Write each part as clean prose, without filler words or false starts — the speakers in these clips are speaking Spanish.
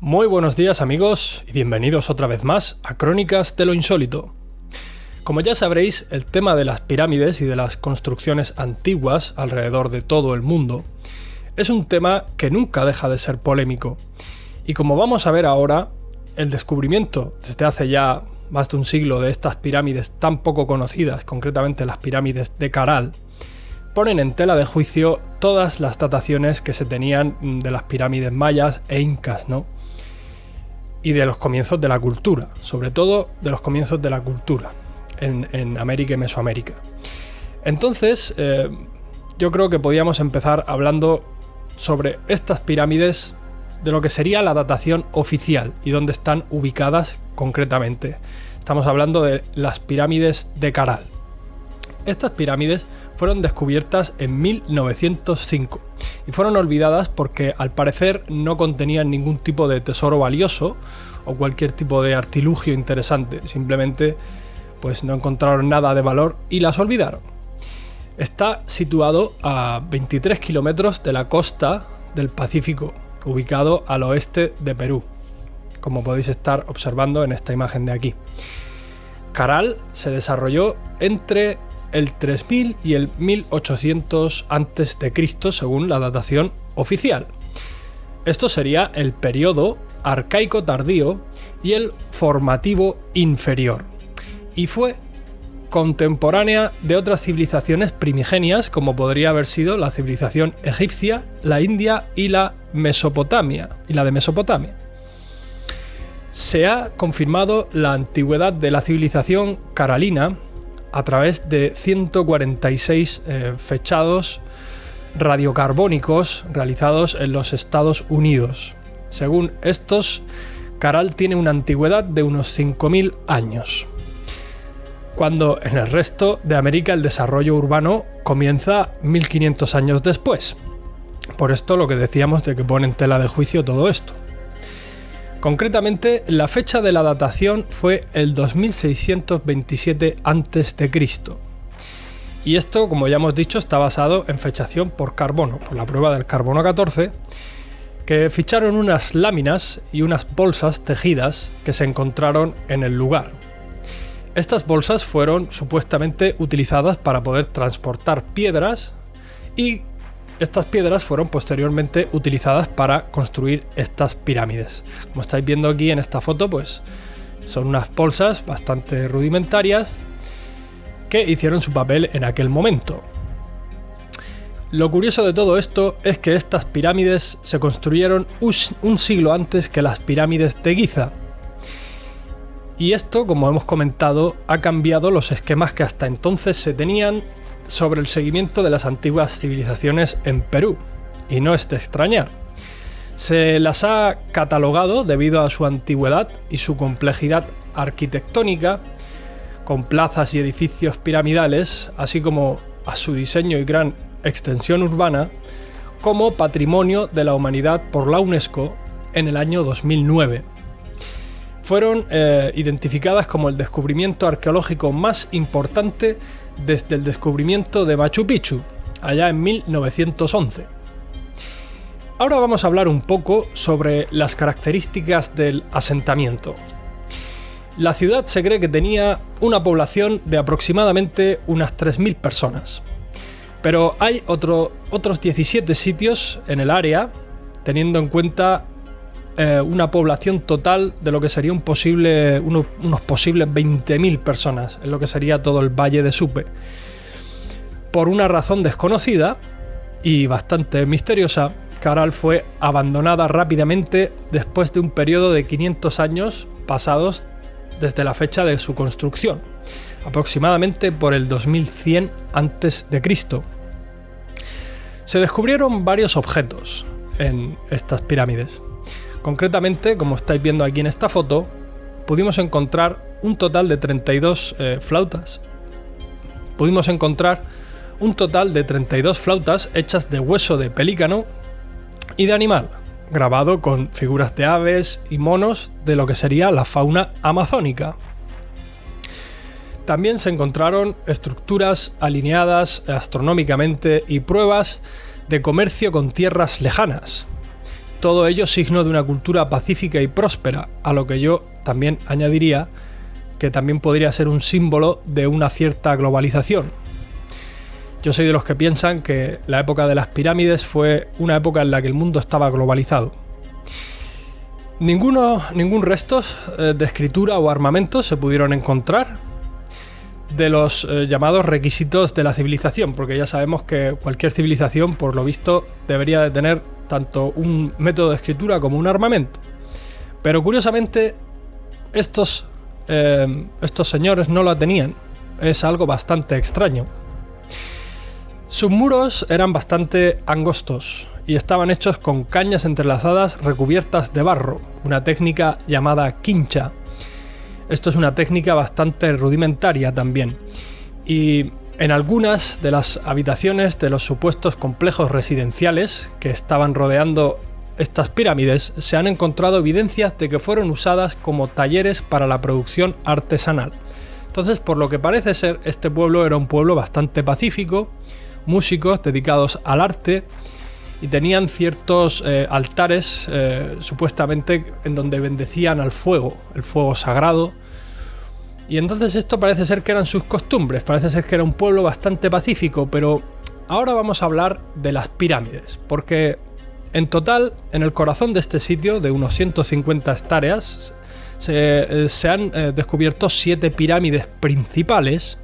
Muy buenos días amigos y bienvenidos otra vez más a Crónicas de lo Insólito. Como ya sabréis, el tema de las pirámides y de las construcciones antiguas alrededor de todo el mundo es un tema que nunca deja de ser polémico. Y como vamos a ver ahora, el descubrimiento desde hace ya más de un siglo de estas pirámides tan poco conocidas, concretamente las pirámides de Caral, ponen en tela de juicio todas las dataciones que se tenían de las pirámides mayas e incas, ¿no? Y de los comienzos de la cultura, sobre todo de los comienzos de la cultura en América y Mesoamérica. Entonces, yo creo que podíamos empezar hablando sobre estas pirámides, de lo que sería la datación oficial y dónde están ubicadas concretamente. Estamos hablando de las pirámides de Caral. Estas pirámides fueron descubiertas en 1905 y fueron olvidadas porque al parecer no contenían ningún tipo de tesoro valioso o cualquier tipo de artilugio interesante. Simplemente pues no encontraron nada de valor y las olvidaron. Está situado a 23 kilómetros de la costa del Pacífico, ubicado al oeste de Perú, como podéis estar observando en esta imagen de aquí. Caral se desarrolló entre el 3000 y el 1800 a.C. según la datación oficial. Esto sería el periodo arcaico tardío y el formativo inferior, y fue contemporánea de otras civilizaciones primigenias como podría haber sido la civilización egipcia, la India y la Mesopotamia, Se ha confirmado la antigüedad de la civilización caralina a través de 146 fechados radiocarbónicos realizados en los Estados Unidos. Según estos, Caral tiene una antigüedad de unos 5000 años, cuando en el resto de América el desarrollo urbano comienza 1500 años después. Por esto lo que decíamos de que pone en tela de juicio todo esto. Concretamente, la fecha de la datación fue el 2627 a.C. Y esto, como ya hemos dicho, está basado en fechación por carbono, por la prueba del carbono 14, que ficharon unas láminas y unas bolsas tejidas que se encontraron en el lugar. Estas bolsas fueron supuestamente utilizadas para poder transportar piedras y estas piedras fueron posteriormente utilizadas para construir estas pirámides. Como estáis viendo aquí en esta foto, pues son unas bolsas bastante rudimentarias que hicieron su papel en aquel momento. Lo curioso de todo esto es que estas pirámides se construyeron un siglo antes que las pirámides de Giza. Y esto, como hemos comentado, ha cambiado los esquemas que hasta entonces se tenían sobre el seguimiento de las antiguas civilizaciones en Perú, y no es de extrañar. Se las ha catalogado debido a su antigüedad y su complejidad arquitectónica, con plazas y edificios piramidales, así como a su diseño y gran extensión urbana, como Patrimonio de la Humanidad por la UNESCO en el año 2009. Fueron identificadas como el descubrimiento arqueológico más importante desde el descubrimiento de Machu Picchu, allá en 1911. Ahora vamos a hablar un poco sobre las características del asentamiento. La ciudad se cree que tenía una población de aproximadamente unas 3000 personas, pero hay otros 17 sitios en el área, teniendo en cuenta una población total de lo que sería unos posibles 20.000 personas en lo que sería todo el Valle de Supe. Por una razón desconocida y bastante misteriosa, Caral fue abandonada rápidamente después de un periodo de 500 años pasados desde la fecha de su construcción, aproximadamente por el 2100 a.C. Se descubrieron varios objetos en estas pirámides. Concretamente, como estáis viendo aquí en esta foto, pudimos encontrar un total de 32 flautas. Pudimos encontrar un total de 32 flautas hechas de hueso de pelícano y de animal, grabado con figuras de aves y monos de lo que sería la fauna amazónica. También se encontraron estructuras alineadas astronómicamente y pruebas de comercio con tierras lejanas. todo ello signo de una cultura pacífica y próspera, a lo que yo también añadiría que también podría ser un símbolo de una cierta globalización. Yo soy de los que piensan que la época de las pirámides fue una época en la que el mundo estaba globalizado. Ningún resto de escritura o armamento se pudieron encontrar de los llamados requisitos de la civilización, porque ya sabemos que cualquier civilización, por lo visto, debería de tener tanto un método de escritura como un armamento. Pero curiosamente, estos señores no lo tenían. Es algo bastante extraño. Sus muros eran bastante angostos y estaban hechos con cañas entrelazadas recubiertas de barro, una técnica llamada quincha. Esto es una técnica bastante rudimentaria también. Y en algunas de las habitaciones de los supuestos complejos residenciales que estaban rodeando estas pirámides se han encontrado evidencias de que fueron usadas como talleres para la producción artesanal. Entonces, por lo que parece ser, este pueblo era un pueblo bastante pacífico, músicos dedicados al arte, y tenían ciertos altares supuestamente en donde bendecían al fuego, el fuego sagrado. Y entonces esto parece ser que eran sus costumbres, parece ser que era un pueblo bastante pacífico. Pero ahora vamos a hablar de las pirámides, porque en total, en el corazón de este sitio, de unos 150 hectáreas, se han descubierto 7 pirámides principales,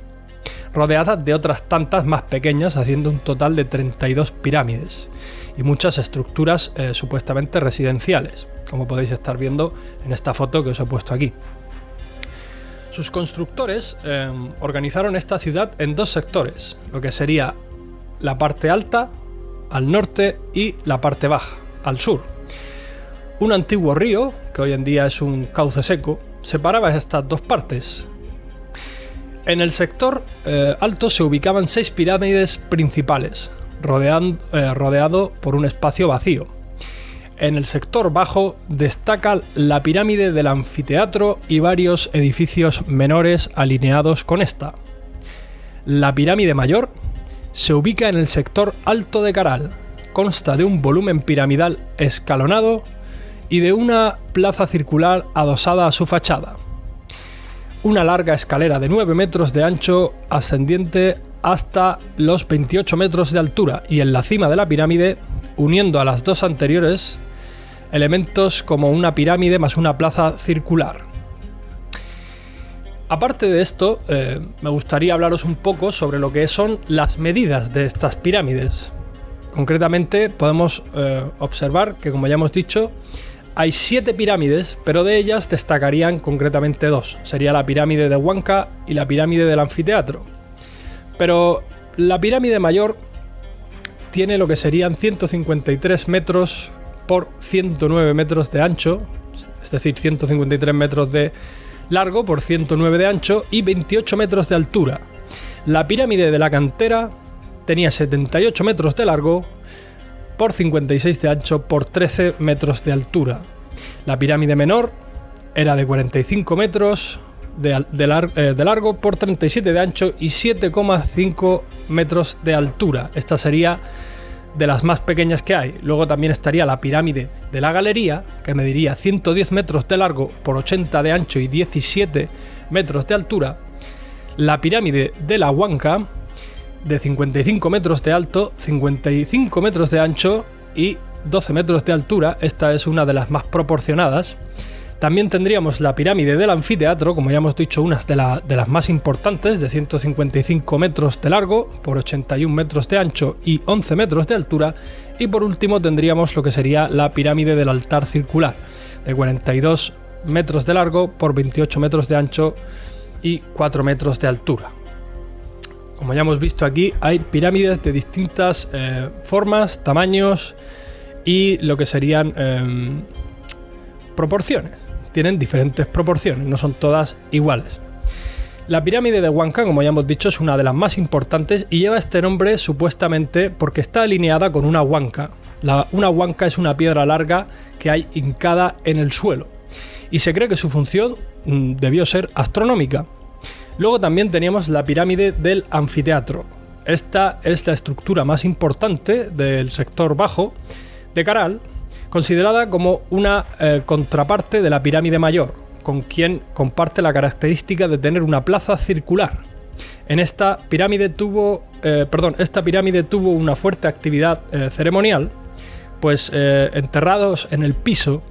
rodeadas de otras tantas más pequeñas, haciendo un total de 32 pirámides y muchas estructuras supuestamente residenciales, como podéis estar viendo en esta foto que os he puesto aquí. Sus constructores organizaron esta ciudad en 2 sectores, lo que sería la parte alta al norte y la parte baja al sur. Un antiguo río, que hoy en día es un cauce seco, separaba estas 2 partes. En el sector alto se ubicaban 6 pirámides principales, rodeado por un espacio vacío. En el sector bajo destaca la pirámide del anfiteatro y varios edificios menores alineados con esta. La pirámide mayor se ubica en el sector alto de Caral. Consta de un volumen piramidal escalonado y de una plaza circular adosada a su fachada. Una larga escalera de 9 metros de ancho ascendiente hasta los 28 metros de altura, y en la cima de la pirámide, uniendo a las 2 anteriores, elementos como una pirámide más una plaza circular. Aparte de esto, me gustaría hablaros un poco sobre lo que son las medidas de estas pirámides. Concretamente podemos observar que, como ya hemos dicho, hay 7 pirámides, pero de ellas destacarían concretamente 2. Sería la pirámide de Huanca y la pirámide del anfiteatro. Pero la pirámide mayor tiene lo que serían 153 metros por 109 metros de ancho, es decir, 153 metros de largo por 109 de ancho y 28 metros de altura. La pirámide de la cantera tenía 78 metros de largo por 56 de ancho por 13 metros de altura. La pirámide menor era de 45 metros de largo por 37 de ancho y 7,5 metros de altura. Esta sería de las más pequeñas que hay. Luego también estaría la pirámide de la galería, que mediría 110 metros de largo por 80 de ancho y 17 metros de altura. La pirámide de la Huanca, de 55 metros de alto, 55 metros de ancho y 12 metros de altura. Esta es una de las más proporcionadas. También tendríamos la pirámide del anfiteatro, como ya hemos dicho, una de las más importantes, de 155 metros de largo por 81 metros de ancho y 11 metros de altura. Y por último tendríamos lo que sería la pirámide del altar circular, de 42 metros de largo por 28 metros de ancho y 4 metros de altura. Como ya hemos visto aquí, hay pirámides de distintas formas, tamaños y lo que serían proporciones. Tienen diferentes proporciones, no son todas iguales. La pirámide de Huanca, como ya hemos dicho, es una de las más importantes y lleva este nombre supuestamente porque está alineada con una huanca. Una huanca es una piedra larga que hay hincada en el suelo y se cree que su función debió ser astronómica. Luego también teníamos la pirámide del anfiteatro. Esta es la estructura más importante del sector bajo de Caral considerada como una contraparte de la pirámide mayor, con quien comparte la característica de tener una plaza circular. Esta pirámide tuvo una fuerte actividad ceremonial, pues enterrados en el piso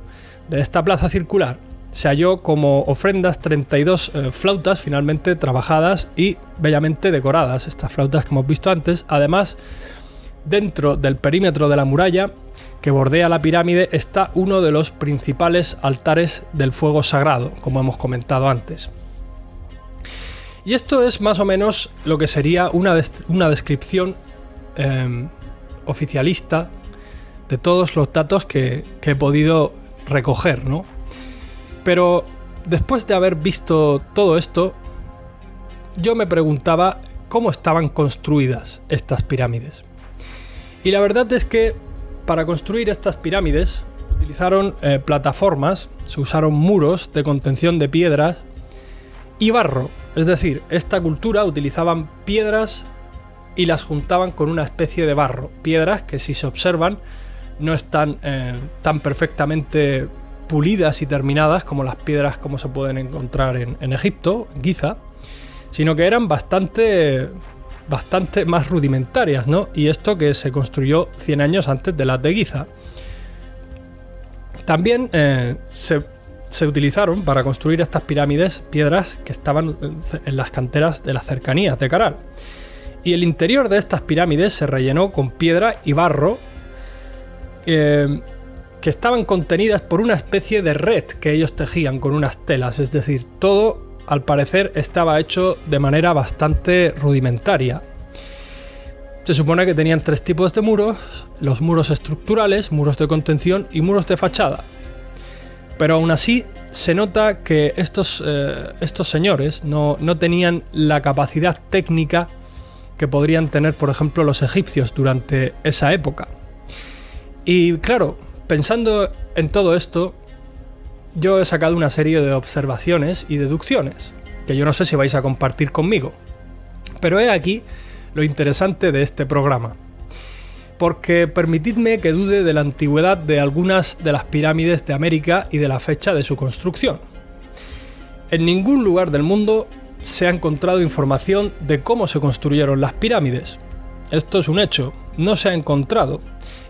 de esta plaza circular se halló como ofrendas 32 flautas finalmente trabajadas y bellamente decoradas, estas flautas que hemos visto antes. Además, dentro del perímetro de la muralla que bordea la pirámide está uno de los principales altares del fuego sagrado, como hemos comentado antes. Y esto es más o menos lo que sería una descripción oficialista de todos los datos que he podido recoger, ¿no? Pero después de haber visto todo esto, yo me preguntaba cómo estaban construidas estas pirámides. Y la verdad es que para construir estas pirámides utilizaron plataformas, se usaron muros de contención de piedras y barro. Es decir, esta cultura utilizaban piedras y las juntaban con una especie de barro. Piedras que, si se observan, no están tan perfectamente pulidas y terminadas como las piedras como se pueden encontrar en Egipto, en Giza, sino que eran bastante más rudimentarias, ¿no? Y esto que se construyó 100 años antes de las de Giza. También se utilizaron para construir estas pirámides piedras que estaban en las canteras de las cercanías de Caral. Y el interior de estas pirámides se rellenó con piedra y barro que estaban contenidas por una especie de red que ellos tejían con unas telas. Es decir, todo al parecer estaba hecho de manera bastante rudimentaria. Se supone que tenían 3 tipos de muros: los muros estructurales, muros de contención y muros de fachada. Pero aún así se nota que estos señores no tenían la capacidad técnica que podrían tener, por ejemplo, los egipcios durante esa época. Y claro, pensando en todo esto, yo he sacado una serie de observaciones y deducciones que yo no sé si vais a compartir conmigo. Pero he aquí lo interesante de este programa. Porque permitidme que dude de la antigüedad de algunas de las pirámides de América y de la fecha de su construcción. En ningún lugar del mundo se ha encontrado información de cómo se construyeron las pirámides. Esto es un hecho, no se ha encontrado.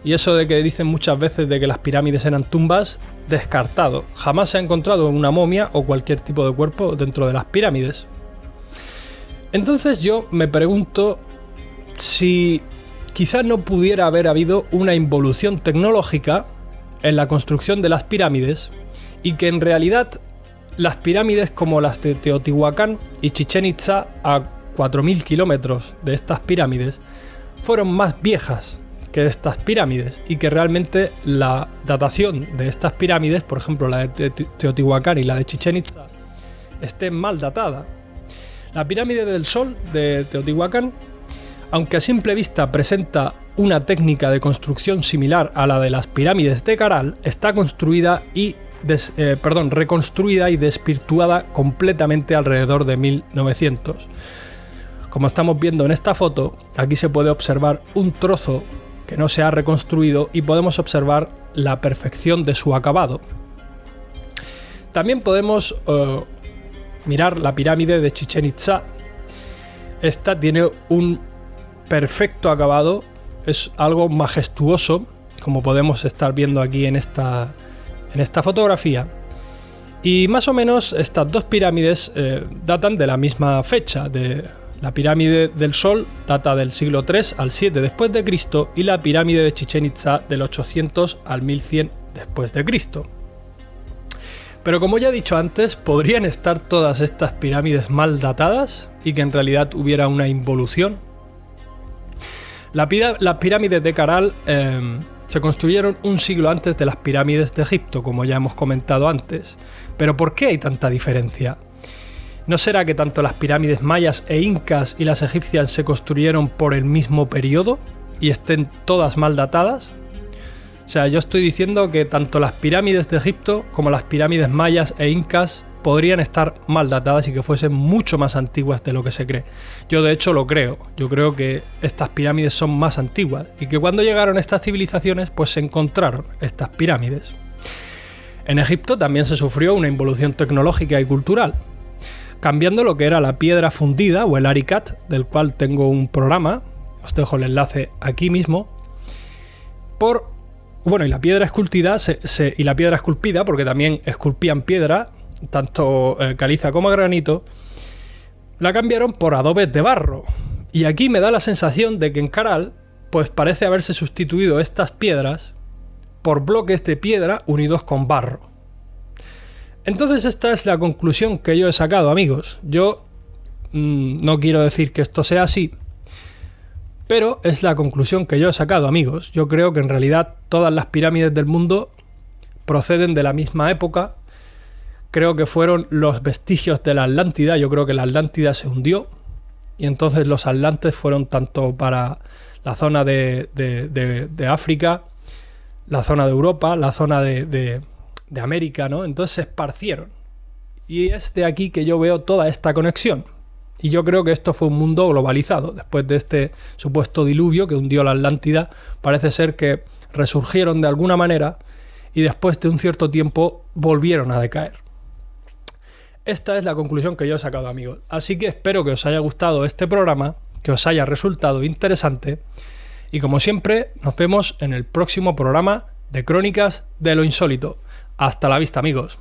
Y eso de que dicen muchas veces de que las pirámides eran tumbas, descartado. Jamás se ha encontrado una momia o cualquier tipo de cuerpo dentro de las pirámides. Entonces yo me pregunto si quizás no pudiera haber habido una involución tecnológica en la construcción de las pirámides y que en realidad las pirámides como las de Teotihuacán y Chichén Itzá, a 4.000 kilómetros de estas pirámides, fueron más viejas que estas pirámides y que realmente la datación de estas pirámides, por ejemplo la de Teotihuacán y la de Chichén Itzá, esté mal datada. La pirámide del Sol de Teotihuacán, aunque a simple vista presenta una técnica de construcción similar a la de las pirámides de Caral, está reconstruida y desvirtuada completamente alrededor de 1900. Como estamos viendo en esta foto, aquí se puede observar un trozo que no se ha reconstruido y podemos observar la perfección de su acabado. También podemos mirar la pirámide de Chichén Itzá. Esta tiene un perfecto acabado, es algo majestuoso, como podemos estar viendo aquí en esta fotografía. Y más o menos estas dos pirámides datan de la misma fecha. La pirámide del Sol data del siglo III al 7 después de Cristo y la pirámide de Chichén Itzá del 800 al 1100 después de Cristo. Pero como ya he dicho antes, ¿podrían estar todas estas pirámides mal datadas y que en realidad hubiera una involución? Las pirámides de Caral se construyeron un siglo antes de las pirámides de Egipto, como ya hemos comentado antes. ¿Pero por qué hay tanta diferencia? ¿No será que tanto las pirámides mayas e incas y las egipcias se construyeron por el mismo periodo y estén todas mal datadas? O sea, yo estoy diciendo que tanto las pirámides de Egipto como las pirámides mayas e incas podrían estar mal datadas y que fuesen mucho más antiguas de lo que se cree. Yo de hecho lo creo. Yo creo que estas pirámides son más antiguas y que cuando llegaron estas civilizaciones pues se encontraron estas pirámides. En Egipto también se sufrió una involución tecnológica y cultural, cambiando lo que era la piedra fundida o el Aricat, del cual tengo un programa, os dejo el enlace aquí mismo, y la piedra esculpida, y la piedra esculpida, porque también esculpían piedra, tanto caliza como granito, la cambiaron por adobes de barro. Y aquí me da la sensación de que en Caral, pues parece haberse sustituido estas piedras por bloques de piedra unidos con barro. Entonces esta es la conclusión que yo he sacado, amigos. Yo no quiero decir que esto sea así, pero es la conclusión que yo he sacado, amigos. Yo creo que en realidad todas las pirámides del mundo proceden de la misma época. Creo que fueron los vestigios de la Atlántida. Yo creo que la Atlántida se hundió y entonces los atlantes fueron tanto para la zona de África, la zona de Europa, la zona de América, ¿no? Entonces se esparcieron. Y es de aquí que yo veo toda esta conexión. Y yo creo que esto fue un mundo globalizado. Después de este supuesto diluvio que hundió la Atlántida, parece ser que resurgieron de alguna manera y después de un cierto tiempo volvieron a decaer. Esta es la conclusión que yo he sacado, amigos. Así que espero que os haya gustado este programa, que os haya resultado interesante. Y como siempre, nos vemos en el próximo programa de Crónicas de lo Insólito. Hasta la vista, amigos.